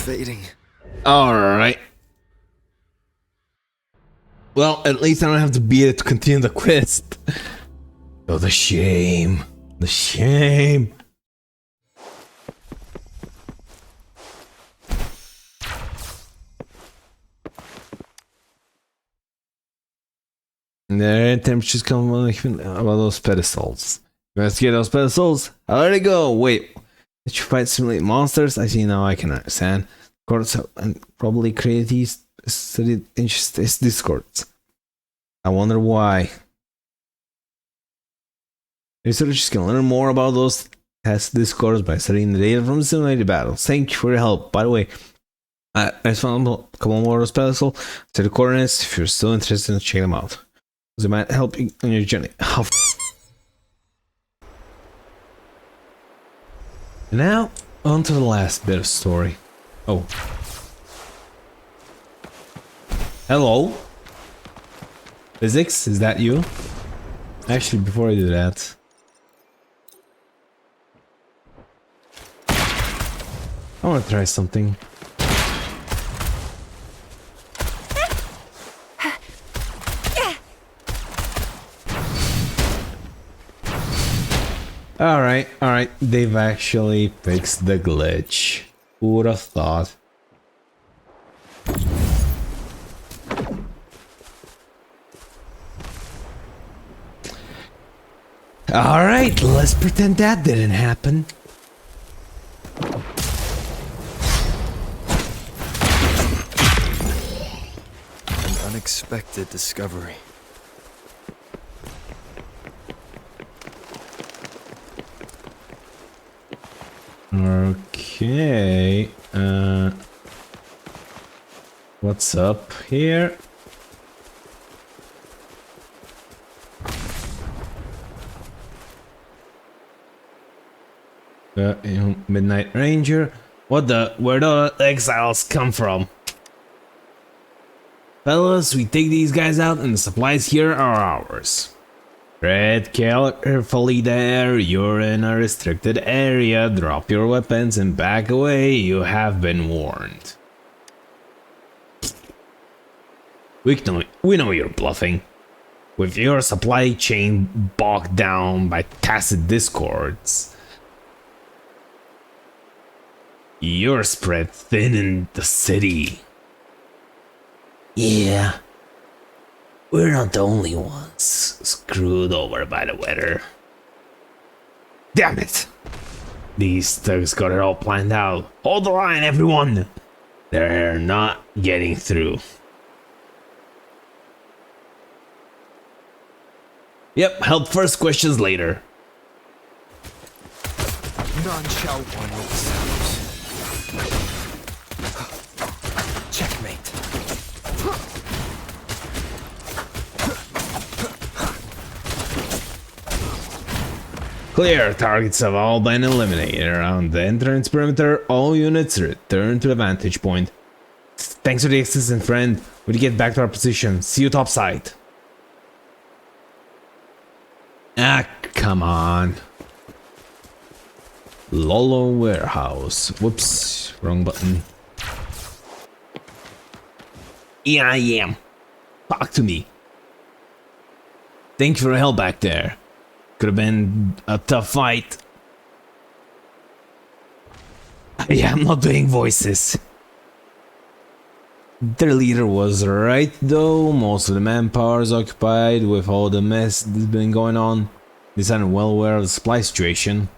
fading. Alright. Well, at least I don't have to beat it to continue the quest. Oh, the shame. The shame. The temperatures come about those pedestals. Investigate those pedestals. How let it go? Wait. Did you fight simulate monsters? I see now I can understand. Courts and probably create these studied discords. I wonder why. Researchers can learn more about those test discords by studying the data from simulated battles. Thank you for your help. By the way, I just found a couple more of those pedestals. To the coordinates if you're still interested in checking them out. They might help you on your journey. Now, on to the last bit of story. Oh. Hello? Physics, is that you? Actually, before I do that... I want to try something. Alright, they've actually fixed the glitch. Who would have thought? Alright, let's pretend that didn't happen. An unexpected discovery. Okay, what's up here? Midnight Ranger. Where the exiles come from? Fellas, we take these guys out and the supplies here are ours. Tread carefully there, you're in a restricted area, drop your weapons and back away, you have been warned. We know you're bluffing. With your supply chain bogged down by tacit discords, you're spread thin in the city. Yeah. We're not the only ones screwed over by the weather. Damn it! These thugs got it all planned out. Hold the line, everyone! They're not getting through. Yep, help first, questions later. None shall one themselves. Checkmate. Clear, targets have all been eliminated. Around the entrance perimeter, all units return to the vantage point. Thanks for the assistance, friend. We'll get back to our position. See you topside. Ah, come on. Lolo Warehouse. Whoops, wrong button. Yeah, I am. Talk to me. Thank you for your help back there. Could have been a tough fight. Yeah, I'm not doing voices. Their leader was right though, most of the manpower is occupied with all the mess that's been going on. They sounded well aware of the supply situation.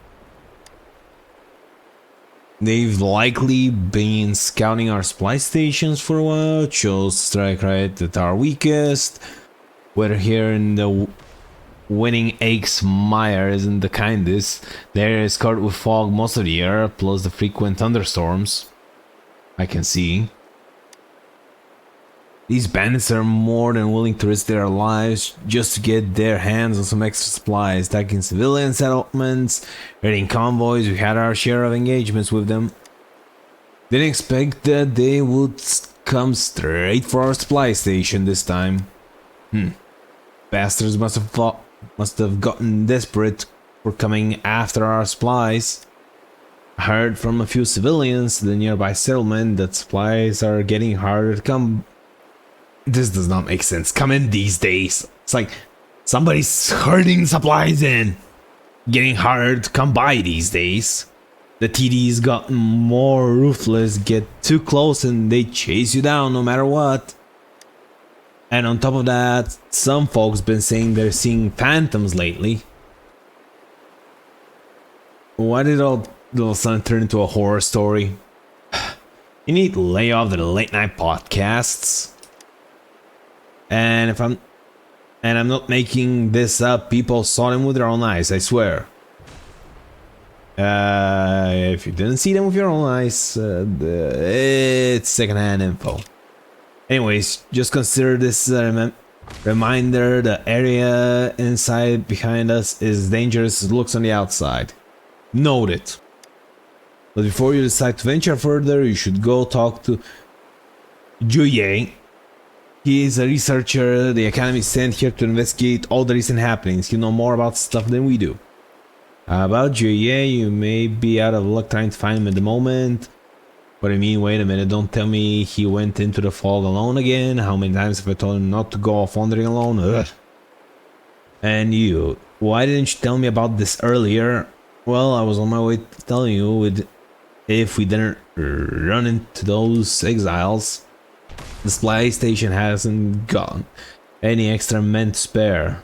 They've likely been scouting our supply stations for a while, chose to strike right at our weakest. Weather here in the winning Aches Mire isn't the kindest. There is covered with fog most of the year, plus the frequent thunderstorms. I can see. These bandits are more than willing to risk their lives just to get their hands on some extra supplies, attacking civilian settlements, raiding convoys. We had our share of engagements with them. Didn't expect that they would come straight for our supply station this time. Bastards must have gotten desperate for coming after our supplies. heard from a few civilians in the nearby settlement that supplies are getting harder to come. This does not make sense. Come in these days. It's like somebody's herding supplies in. Getting harder to come by these days. The TD's gotten more ruthless, get too close and they chase you down no matter what. And on top of that, some folks been saying they're seeing phantoms lately. Why did all of a sudden turn into a horror story? You need to lay off the late night podcasts. And I'm not making this up, people saw them with their own eyes, I swear. If you didn't see them with your own eyes, it's secondhand info. Anyways, just consider this a reminder. The area inside behind us is dangerous as it looks on the outside. Note it. But before you decide to venture further, you should go talk to Juye. He is a researcher the Academy sent here to investigate all the recent happenings. He knows more about stuff than we do. About Juye, you may be out of luck trying to find him at the moment. What do you mean? Wait a minute, don't tell me he went into the fog alone again. How many times have I told him not to go off wandering alone? Ugh. And you, why didn't you tell me about this earlier? Well, I was on my way to telling you if we didn't run into those exiles. The supply station hasn't got any extra men to spare.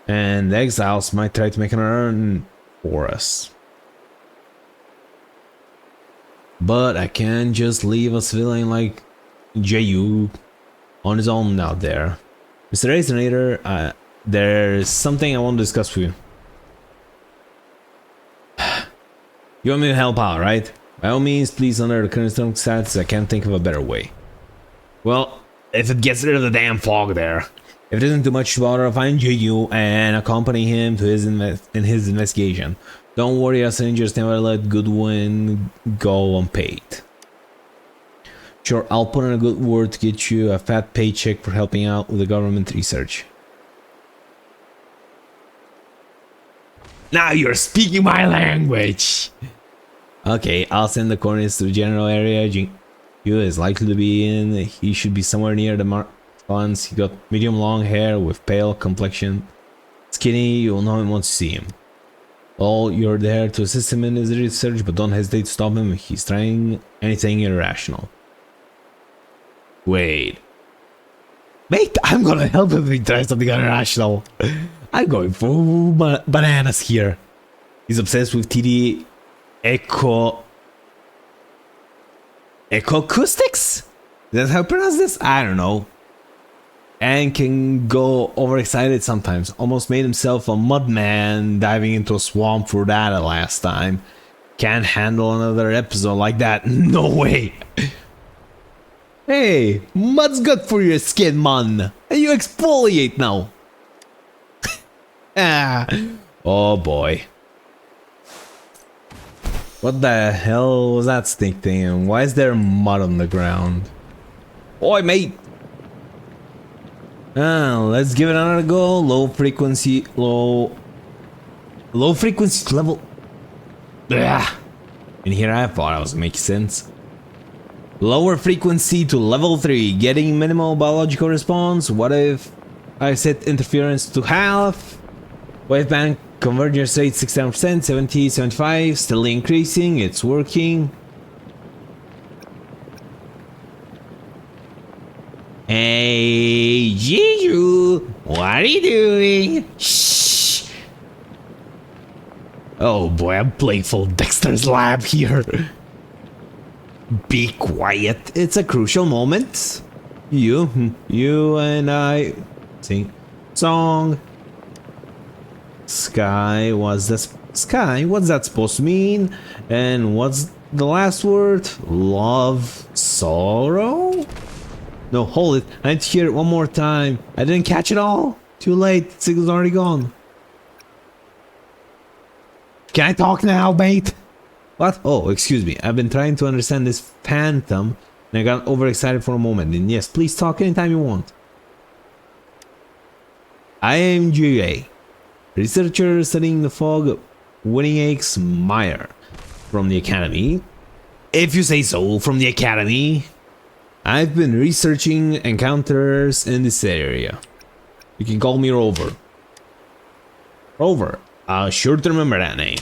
And the exiles might try to make an run for us. But I can't just leave a civilian like Ju on his own out there. Mr. Resonator, there's something I want to discuss with you. You want me to help out, right? By all means, please, under the current circumstances, I can't think of a better way. Well, if it gets rid of the damn fog there. If it isn't too much to bother, I'll find you and accompany him to his investigation. Don't worry, us Rangers never let Goodwin go unpaid. Sure, I'll put in a good word to get you a fat paycheck for helping out with the government research. Now you're speaking my language! Okay, I'll send the coordinates to the general area you is likely to be in. He should be somewhere near the funds. He got medium long hair with pale complexion. Skinny, you'll know him once you see him. Well, you're there to assist him in his research, but don't hesitate to stop him if he's trying anything irrational. Wait. Mate, I'm gonna help him if he tries something irrational. I'm going for bananas here. He's obsessed with TD Ecoacoustics? Is that how you pronounce this? I don't know. And can go overexcited sometimes. Almost made himself a mudman diving into a swamp for that last time. Can't handle another episode like that. No way. Hey, mud's good for your skin, man. And you exfoliate now. Oh boy. What the hell was that stink thing? Why is there mud on the ground? Oi, mate! Let's give it another go. Low frequency level. Ugh. And here I thought I was making sense. Lower frequency to level 3, getting minimal biological response. What if I set interference to half? Waveband convergence rate 69%, 70, 75, still increasing, it's working. Hey, Jiju, what are you doing? Shh. Oh boy, I'm playing full Dexter's Lab here. Be quiet, it's a crucial moment. You and I sing song. Sky, what's that supposed to mean? And what's the last word? Love, sorrow? No, hold it. I need to hear it one more time. I didn't catch it all. Too late. The signal's already gone. Can I talk now, mate? What? Oh, excuse me. I've been trying to understand this phantom and I got overexcited for a moment. And yes, please talk anytime you want. I am GA. Researcher studying the fog Winning X Meyer from the Academy. If you say so, from the Academy. I've been researching encounters in this area. You can call me Rover. Rover, I'll sure to remember that name.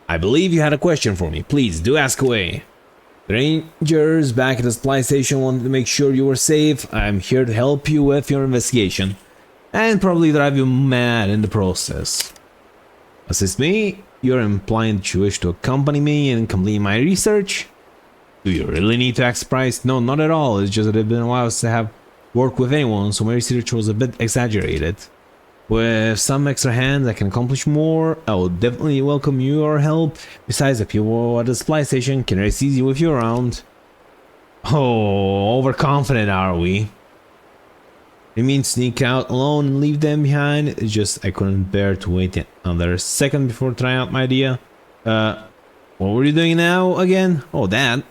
I believe you had a question for me. Please, do ask away. The Rangers back at the supply station wanted to make sure you were safe. I'm here to help you with your investigation. And probably drive you mad in the process. Assist me? You're implying that you wish to accompany me and complete my research? Do you really need to act surprised? No, not at all. It's just that it's been a while since I have worked with anyone, so my research was a bit exaggerated. With some extra hands, I can accomplish more. I will definitely welcome your help. Besides, the people at the supply station can rest easy with you around. Oh, overconfident are we? You mean sneak out alone and leave them behind? It's just I couldn't bear to wait another second before trying out my idea. What were you doing now again? Oh, that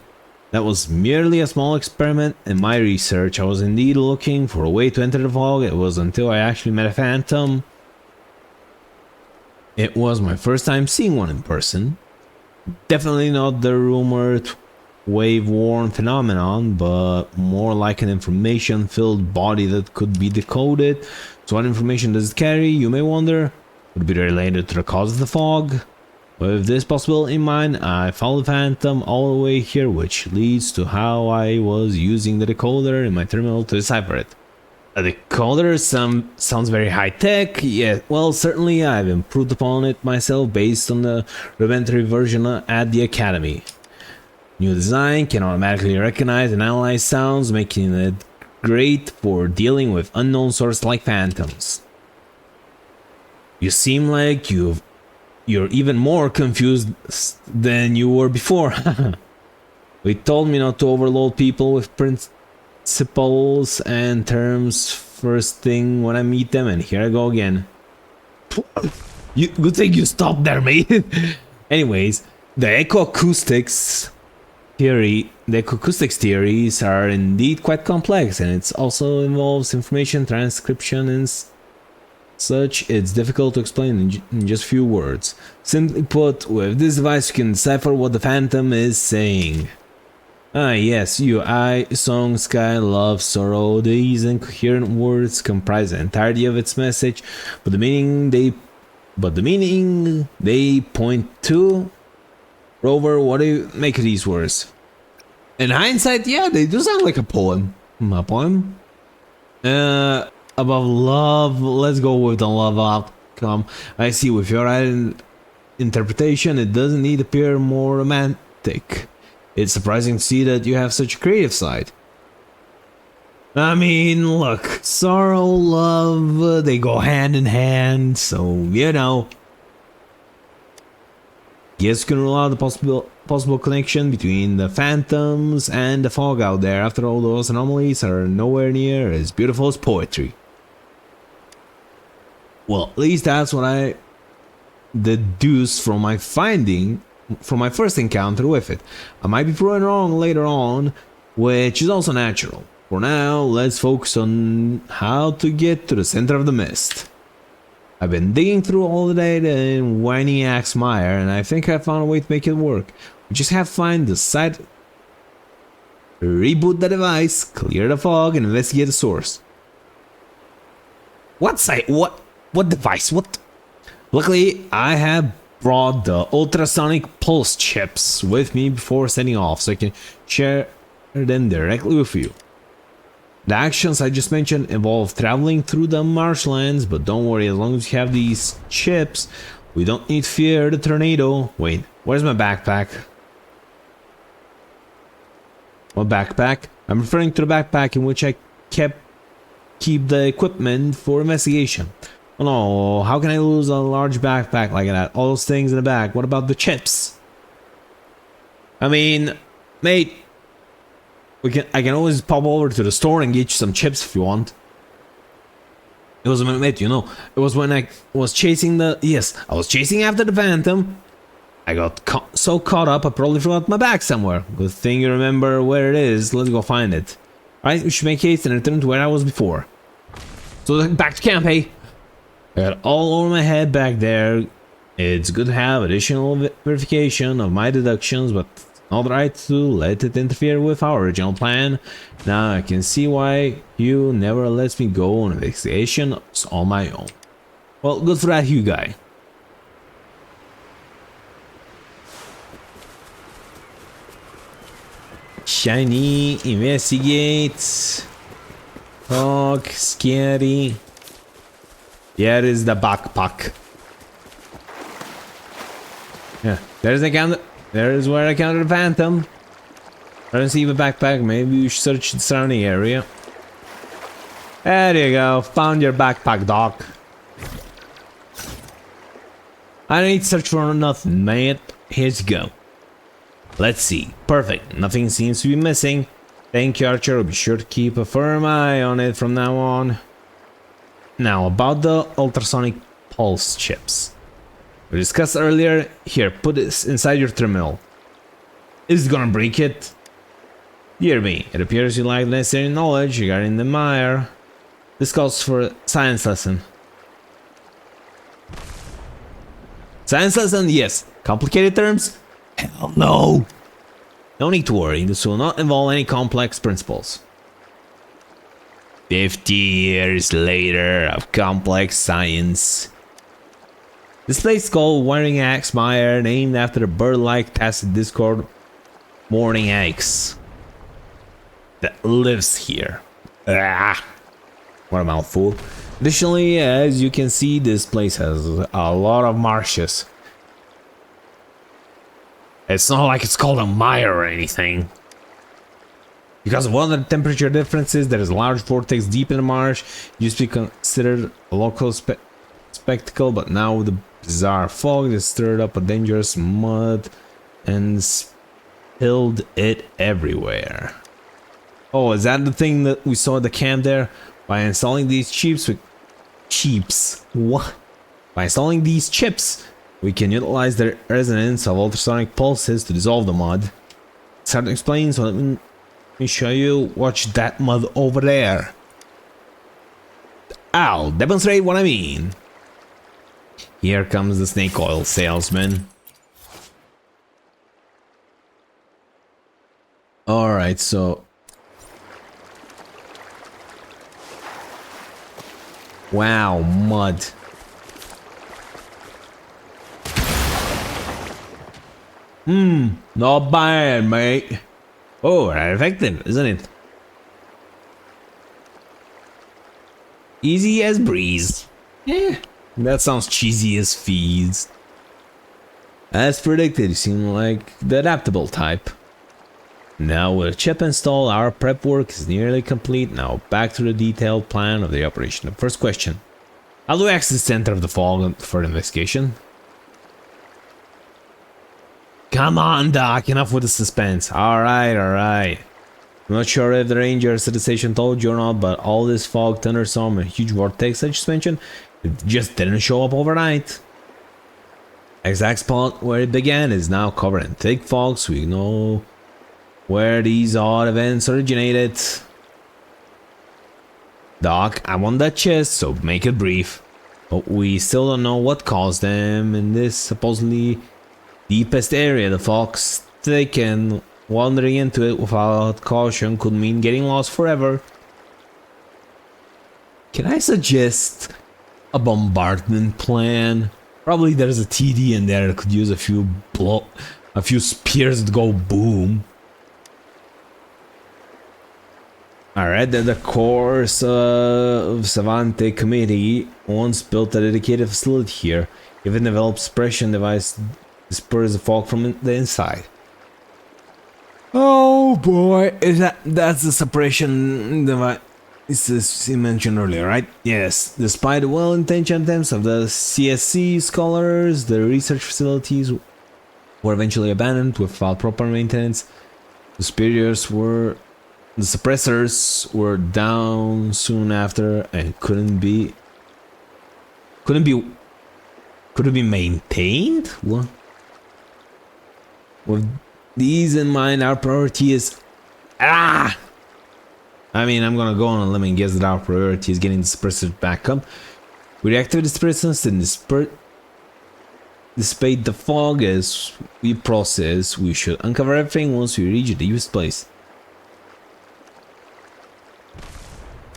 was merely a small experiment in my research. I was indeed looking for a way to enter the fog. It was until I actually met a phantom. It was my first time seeing one in person. Definitely not the rumored wave-worn phenomenon, but more like an information-filled body that could be decoded. So what information does it carry, you may wonder? Would it be related to the cause of the fog? With this possibility in mind, I followed the phantom all the way here, which leads to how I was using the decoder in my terminal to decipher it. A decoder sounds very high-tech. Yeah, well, certainly I've improved upon it myself based on the rudimentary version at the Academy. New design can automatically recognize and analyze sounds, making it great for dealing with unknown sources like phantoms. You seem like you're even more confused than you were before. We told me not to overload people with principles and terms first thing when I meet them, and here I go again. Good thing you stopped there, mate. Anyways, the ecoacoustics theories are indeed quite complex, and it also involves information transcription and such. It's difficult to explain in just few words. Simply put, with this device you can decipher what the phantom is saying. Ah yes, song, sky, love, sorrow. These incoherent words comprise the entirety of its message, but the meaning they point to. Rover, what do you make of these words? In hindsight, yeah, they do sound like a poem. A poem? Above love, let's go with the love outcome. I see, with your interpretation, it doesn't need to appear more romantic. It's surprising to see that you have such a creative side. I mean, look, sorrow, love, they go hand in hand, so, you know. Guess you can rule out the possible connection between the phantoms and the fog out there. After all, those anomalies are nowhere near as beautiful as poetry. Well, at least that's what I deduced from my first encounter with it. I might be proven wrong later on, which is also natural. For now, let's focus on how to get to the center of the mist. I've been digging through all the data in Winning X Meyer, and I think I found a way to make it work. We just have to find the site, reboot the device, clear the fog, and investigate the source. What site? What device? What? Luckily, I have brought the ultrasonic pulse chips with me before setting off, so I can share them directly with you. The actions I just mentioned involve traveling through the marshlands, but don't worry, as long as you have these chips, we don't need to fear the tornado. Wait, where's my backpack? What backpack? I'm referring to the backpack in which I keep the equipment for investigation. Oh no, how can I lose a large backpack like that? All those things in the back. What about the chips? I mean, mate, I can always pop over to the store and get you some chips if you want. It was, mate, you know, it was when I was chasing I was chasing after the phantom. I got so caught up, I probably forgot my bag somewhere. Good thing you remember where it is. Let's go find it. Alright, we should make haste and return to where I was before. So back to camp, hey? I got all over my head back there. It's good to have additional verification of my deductions, but not right to let it interfere with our original plan. Now I can see why you never lets me go on investigations on my own. Well, good for that, you guy. Shiny, investigate. Talk, scary. Here is the backpack. Yeah, there's the counter. There's where I counted the phantom. I don't see the backpack. Maybe you should search the surrounding area. There you go. Found your backpack, Doc. I don't need to search for nothing, mate. Here you go. Let's see. Perfect. Nothing seems to be missing. Thank you, Archer. I'll be sure to keep a firm eye on it from now on. Now, about the ultrasonic pulse chips. We discussed earlier. Here, put this inside your terminal. Is it gonna break it? Dear me, it appears you lack necessary knowledge regarding the mire. This calls for a science lesson. Science lesson, yes. Complicated terms? Hell no. No need to worry, this will not involve any complex principles. 50 years later of complex science. This place is called Wiring Axe Mire, named after a bird-like tacit Discord morning axe that lives here. Ah, what a mouthful. Additionally, as you can see, this place has a lot of marshes. It's not like it's called a mire or anything. Because of one of the temperature differences, there is a large vortex deep in the marsh. It used to be considered a local spectacle, but now with the bizarre fog that stirred up a dangerous mud and spilled it everywhere. Oh, is that the thing that we saw at the camp there? By installing these chips, what? By installing these chips, we can utilize the resonance of ultrasonic pulses to dissolve the mud. It's hard to explain, so let me show you. Watch that mud over there. I'll demonstrate what I mean. Here comes the snake oil salesman. Alright, so... Wow, mud. Not bad, mate. Oh, right, effective, isn't it? Easy as breeze. Yeah, that sounds cheesy as feeds. As predicted, you seem like the adaptable type. Now with a chip installed, our prep work is nearly complete. Now back to the detailed plan of the operation. The first question. How do we access the center of the fog for the investigation? Come on, Doc, enough with the suspense. Alright. I'm not sure if the rangers at the station told you or not, but all this fog, thunderstorm, and huge vortex I just mentioned, it just didn't show up overnight. Exact spot where it began is now covered in thick fog, so we know where these odd events originated. Doc, I want that chest, so make it brief. But we still don't know what caused them in this supposedly deepest area. The fog's thick, and wandering into it without caution could mean getting lost forever. Can I suggest a bombardment plan? Probably there's a TD in there that could use a few spears that go boom. I read that the course of Savante committee once built a dedicated facility here. Even developed suppression device to disperse the fog from the inside. Oh boy, that's the suppression device you mentioned earlier, right? Yes. Despite the well-intentioned attempts of the CSC scholars, the research facilities were eventually abandoned without proper maintenance. The suppressors were down soon after and couldn't be maintained? What? With these in mind, our priority is I'm gonna go on a limb and guess that our priority is getting the suppressors back up. We reactivate the suppressors and dissipate the fog as we process. We should uncover everything once we reach the deepest place.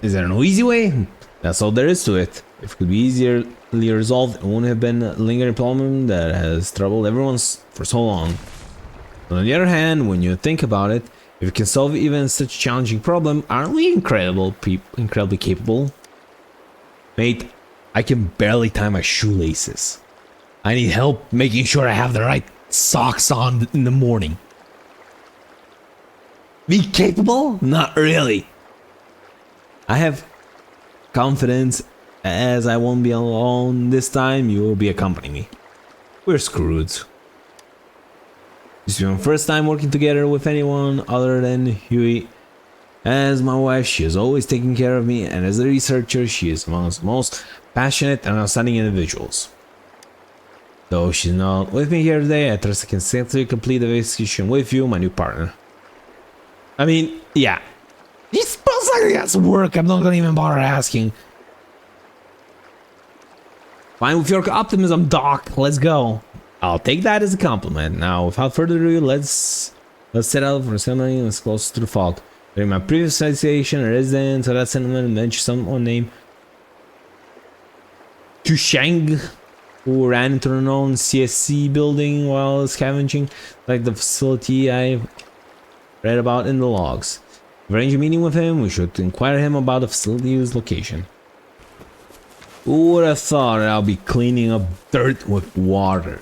Is there no easy way? That's all there is to it. If it could be easily resolved, it wouldn't have been a lingering problem that has troubled everyone for so long. But on the other hand, when you think about it, if we can solve even such a challenging problem, aren't we incredibly capable? Mate, I can barely tie my shoelaces. I need help making sure I have the right socks on in the morning. Be capable? Not really. I have confidence, as I won't be alone this time. You will be accompanying me. We're screwed. This is my first time working together with anyone other than Huey. As my wife, she is always taking care of me, and as a researcher, she is among the most passionate and outstanding individuals. Though she's not with me here today, I trust I can safely complete the investigation with you, my new partner. I mean, yeah. He smells like he has some work. I'm not gonna even bother asking. Fine with your optimism, Doc. Let's go. I'll take that as a compliment. Now, without further ado, let's set out for something that's close to the fog. During my previous association, a resident of that settlement mentioned someone named Tushang, who ran into the known CSC building while scavenging, like the facility I read about in the logs. Arrange a meeting with him. We should inquire him about the facility's location. Who would have thought I'll be cleaning up dirt with water?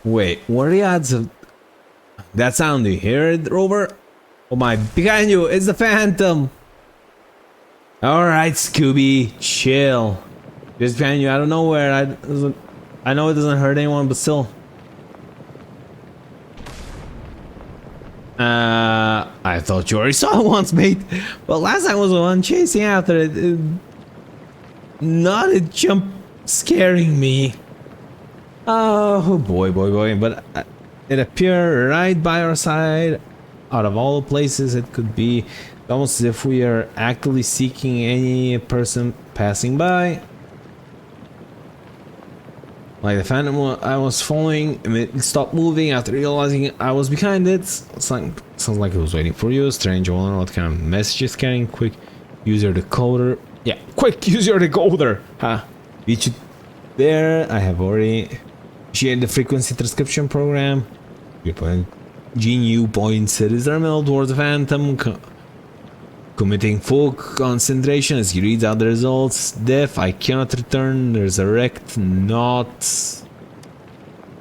Wait, what are the odds of that sound? Do you hear it, Rover? Oh my, behind you, it's the Phantom! Alright, Scooby, chill. Just behind you, I don't know where. I know it doesn't hurt anyone, but still. I thought you already saw it once, mate. But last time was the one chasing after it. Not a jump scaring me. Oh boy, but it appeared right by our side. Out of all the places it could be, almost as if we are actively seeking any person passing by. Like the Phantom I was following, it stopped moving after realizing I was behind it. Sounds like it was waiting for you. Strange, I wonder what kind of message it's carrying. Quick, use your decoder. Yeah, quick, use your decoder. Huh? Reach it there. I have already shared the frequency transcription program. Your point. GNU points at his terminal towards the Phantom, committing full concentration as he reads out the results. Death, I cannot return, resurrect, not.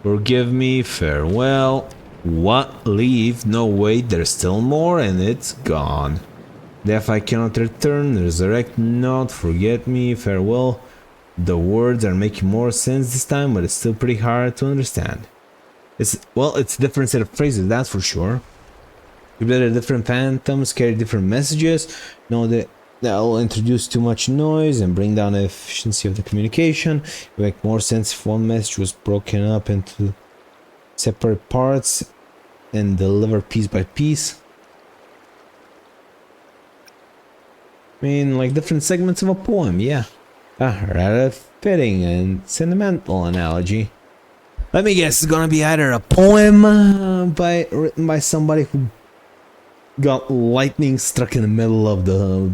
Forgive me, farewell. What? Leave? No, wait, there's still more and it's gone. Death, I cannot return, resurrect, not. Forget me, farewell. The words are making more sense this time, but it's still pretty hard to understand. It's a different set of phrases, that's for sure. You better different phantoms carry different messages. Know that will introduce too much noise and bring down the efficiency of the communication. It would make more sense if one message was broken up into separate parts and delivered piece by piece. I mean, like different segments of a poem, yeah. Rather fitting and sentimental analogy. Let me guess, it's gonna be either a poem written by somebody who got lightning struck in the middle of the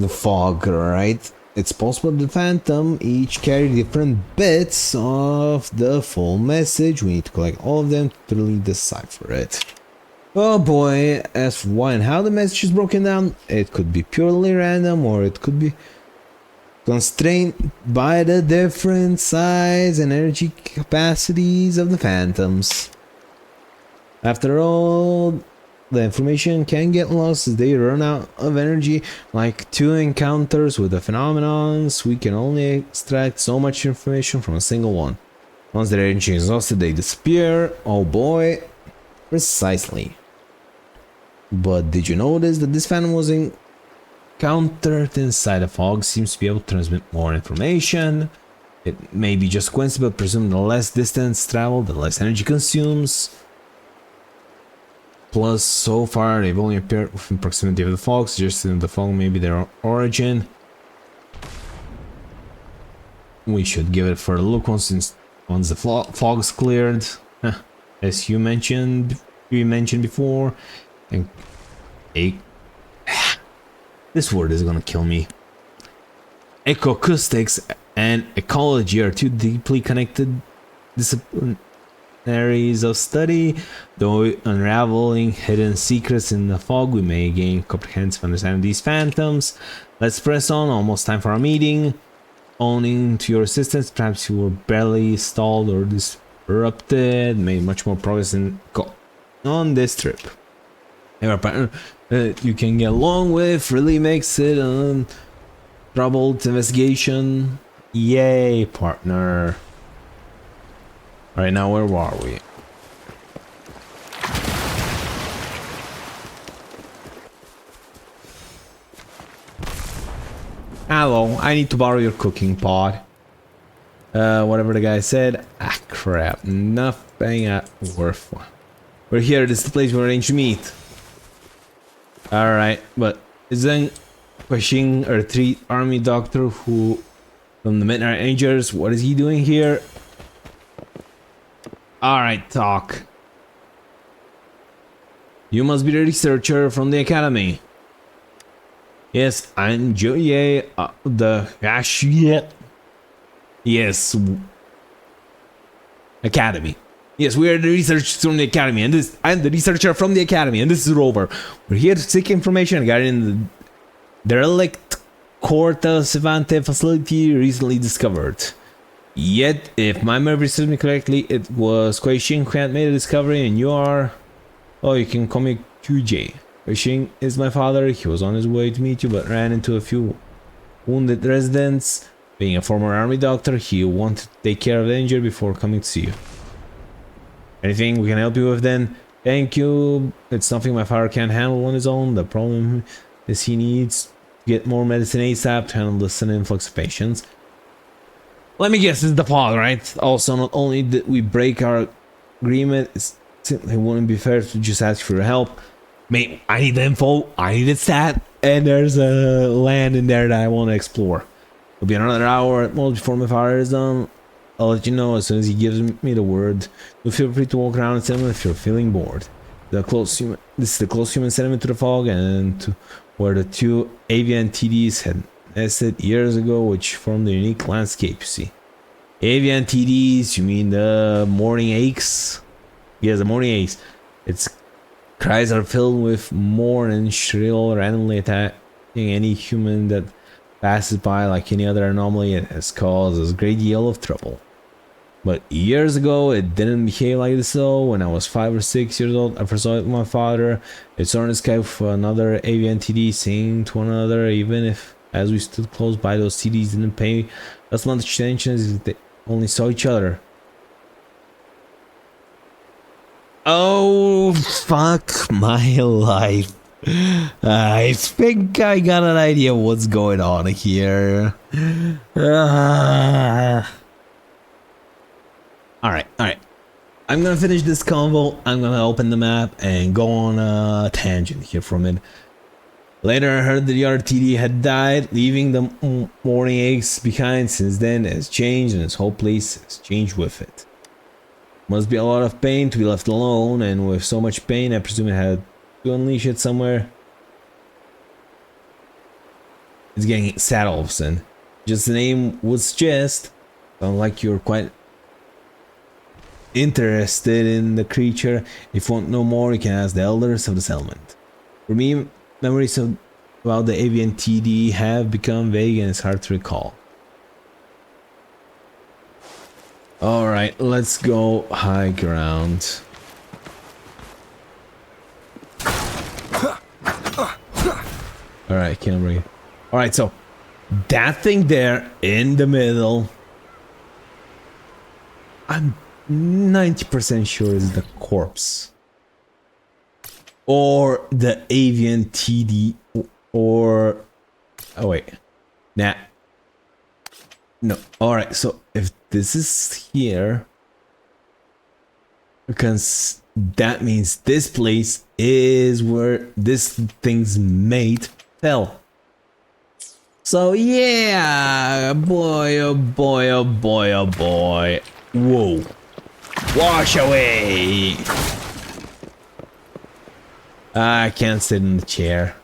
fog, right? It's possible the Phantom each carry different bits of the full message. We need to collect all of them to really decipher it. Oh boy, as for why and how the message is broken down, it could be purely random or it could be constrained by the different size and energy capacities of the Phantoms. After all, the information can get lost as they run out of energy. Like 2 encounters with the phenomenons, we can only extract so much information from a single one. Once their energy is exhausted, they disappear. Oh boy, precisely. But did you notice that this Phantom was encountered inside the fog seems to be able to transmit more information? It may be just coincidence, but presume the less distance traveled, the less energy consumes. Plus, so far, they've only appeared within proximity of the fog, suggesting the fog may be their origin. we should give it for a look once the fog's cleared. As you mentioned before, and this word is gonna kill me. Ecoacoustics and ecology are two deeply connected disciplinaries of study. Though unraveling hidden secrets in the fog, we may gain comprehensive understanding of these phantoms. Let's press on. Almost time for our meeting. Owing to your assistance, perhaps you were barely stalled or disrupted. Made much more progress on this trip. Our partner you can get along with really makes it a troubled investigation. Yay, partner. Alright, now where are we? Hello, I need to borrow your cooking pot. Whatever the guy said. Ah, crap. Nothing worth. We're here. This is the place we arranged to meet. Alright, but isn't questioning our retreat army doctor who from the Midnight Rangers? What is he doing here? Alright, talk. You must be the researcher from the academy. Yes, I'm Joey, Yes. Academy. Yes, we are the researchers from the academy, and I'm the researcher from the academy, and this is Rover. We're here to seek information regarding the derelict Corta Savante facility recently discovered. Yet, if my memory serves me correctly, it was Kuei Xing who had made a discovery, and you are... Oh, you can call me QJ. Kuei Xing is my father. He was on his way to meet you, but ran into a few wounded residents. Being a former army doctor, he wanted to take care of the injured before coming to see you. Anything we can help you with then? Thank you. It's nothing my father can't handle on his own. The problem is he needs to get more medicine ASAP to handle the sudden influx of patients. Let me guess, it's the fog, right? Also, not only did we break our agreement, it simply wouldn't be fair to just ask for your help. Mate, I need the info, I need it stat, and there's a land in there that I want to explore. It'll be another hour at most before my father is done. I'll let you know as soon as he gives me the word. You feel free to walk around the settlement if you're feeling bored. This is the close human settlement to the fog and to where the two avian TDs had nested years ago, which formed a unique landscape, you see. Avian TDs, you mean the morning aches? Yes, the morning aches. Its cries are filled with mourn and shrill, randomly attacking any human that passes by. Like any other anomaly, it has caused a great deal of trouble. But years ago, it didn't behave like this though. When I was 5 or 6 years old, I first saw it with my father. It soared in the sky with another avian TD, singing to one another, even if, as we stood close by, those TDs didn't pay us much attention as they only saw each other. Oh, fuck my life. I think I got an idea what's going on here. Alright. I'm gonna finish this convo. I'm gonna open the map and go on a tangent here for a minute. Later, I heard that the RTD had died, leaving the morning eggs behind. Since then, it has changed, and its whole place has changed with it. Must be a lot of pain to be left alone, and with so much pain, I presume it had to unleash it somewhere. It's getting sad all of a sudden. Just the name would suggest, sounds like you're quite interested in the creature. If you want to know more, you can ask the elders of the settlement. For me, memories about the avian TD have become vague and it's hard to recall. Alright, let's go high ground. Alright, can't bring it. Alright, so that thing there in the middle, I'm 90% sure is the corpse. Or the avian TD, or... Oh wait. Nah. No. Alright, so if this is here, because that means this place is where this thing's mate fell. So yeah, boy, oh boy, oh boy, oh boy. Whoa. Wash away. I can't sit in the chair.